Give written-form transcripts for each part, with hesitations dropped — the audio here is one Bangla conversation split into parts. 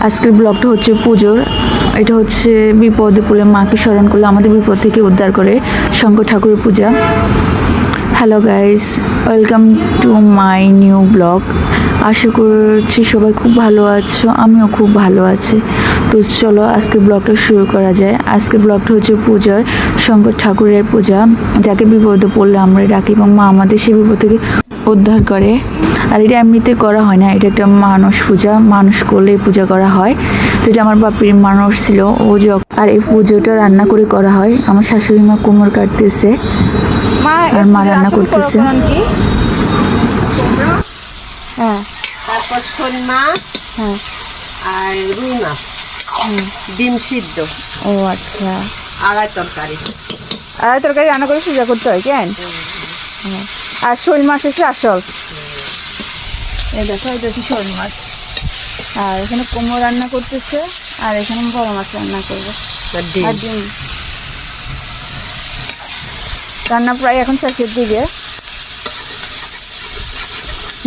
আজকের ব্লগটা হচ্ছে পুজোর। এটা হচ্ছে বিপদে পড়লে মাকে স্মরণ করলে আমাদের বিপদ থেকে উদ্ধার করে শঙ্কর ঠাকুরের পূজা। Hello guys, welcome to my new blog. আশা করছি সবাই খুব ভালো আছো, আমিও খুব ভালো আছি। তো চলো আজকে ব্লগটা শুরু করা যায়। আজকের ব্লগটা হচ্ছে পূজার, শঙ্কর ঠাকুরের পূজা, যাকে বিপদে পড়লে আমরা ডাকি এবং মা আমাদের সেই বিপদ থেকে উদ্ধার করে। আর এটা এমনিতে করা হয় না, এটা একটা মানস পূজা, মানুষ করলে পূজা করা হয়। তো এটা আমার বাপির মানুষ ছিল, ও আর এই পুজোটা রান্না করে করা হয়। আমার শাশুড়ি মা কোমর কাটতেছে আর মা রান্না করতেছে। হ্যাঁ, তারপর শোল মাছ, হ্যাঁ, আর রুই মাছ, ডিম সিদ্ধ, ও আচ্ছা। আড়াই তরকারি। আর তরকারি রান্না করে পূজা করতে হয় কেন? হ্যাঁ। আর শোল মাছ হচ্ছে আসল। এই দেখো, এটা হচ্ছে শোল মাছ। আর এখানে কোমর রান্না করতেছে, আর এখানে বড় মাছ রান্না করবে। আর ডিম রান্না প্রায় এখন শেষের দিকে,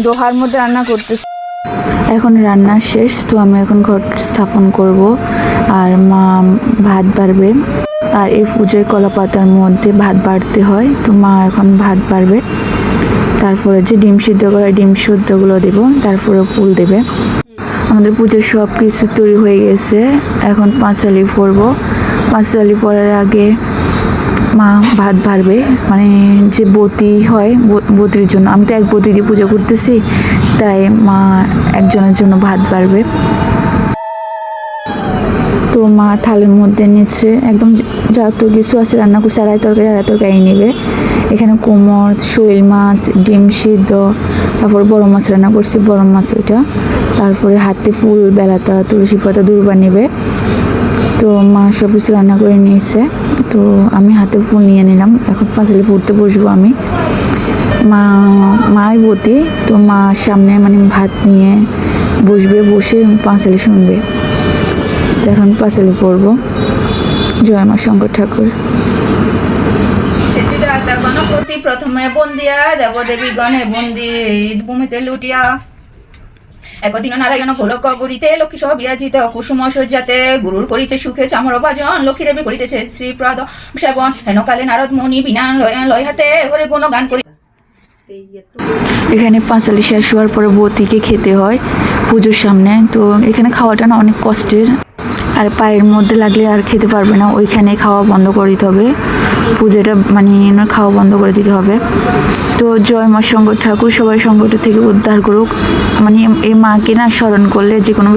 দোহার মধ্যে রান্না করতেছে। এখন রান্না শেষ, তো আমি এখন ঘর স্থাপন করব আর মা ভাত বাড়বে। আর এই পুজোয় কলা পাতার মধ্যে ভাত বাড়তে হয়, তো মা এখন ভাত বাড়বে। তারপরে যে ডিম সিদ্ধ করা ডিম সিদ্ধগুলো দেব, তারপরে ফুল দেবে। আমাদের পুজোর সব কিছু তৈরি হয়ে গেছে, এখন পাঁচালি পরবো। পাঁচালি পরার আগে মা ভাত বাড়বে, মানে যে বতি হয় বতির জন্য। আমি তো এক বতি দিয়ে পূজা করতেছি, তাই মা একজনের জন্য ভাত বাড়বে। তো মা থালের মধ্যে নিচ্ছে একদম যত কিছু আছে রান্না করছে, আড়াই তরকারি নেবে। এখানে কোমর, শৈল মাছ, ডিম সিদ্ধ, তারপর বড় মাছ রান্না করছে, বড় মাছ ওইটা। তারপরে হাতে ফুল, বেলাতা, তুলসী পাতা, দূর্বা নেবে। তো মা সব কিছু রান্না করে নিয়েছে, তো আমি হাতে ফুল নিয়ে নিলাম। এখন পাঁচালি পড়তে বসবো আমি। মাই বতি, তো মা সামনে মানে ভাত নিয়ে বসবে, বসে পাঁচালি শুনবে। তো এখন পাঁচালি পড়ব। জয় মা শঙ্কর ঠাকুর। সিদ্ধিদাতা গণপতি প্রথমে বন্দিয়া, দেবদেবী গণে বন্দি ভূমিতে লুটিয়া। একদিন নারায়ণ গোলক গরিতে লক্ষ্মী সহ বিরাজিত কুসুম সজ্জাতে, গুরুর করিছে সুখে চামর ভাজন, লক্ষ্মী দেবী করিতেছে শ্রীপ্রদ সেবন। হেনকালে নারদ মুনি বিনা লয় হাতে করে গুণগান করি। এখানে পাঁচালি শেষ হওয়ার পরে বতিকে খেতে হয় পুজোর সামনে। তো এখানে খাওয়াটা না অনেক কষ্টের, আর পায়ের মধ্যে লাগলে আর খেতে পারবে না, ওইখানে খাওয়া বন্ধ করে দিতে হবে। পূজাটা মানে খাওয়া বন্ধ করে দিতে হবে। তো জয় মা শঙ্কর ঠাকুর সবাই সংকট থেকে উদ্ধার করুক। মানে এই মাকে না স্মরণ করলে যে কোনো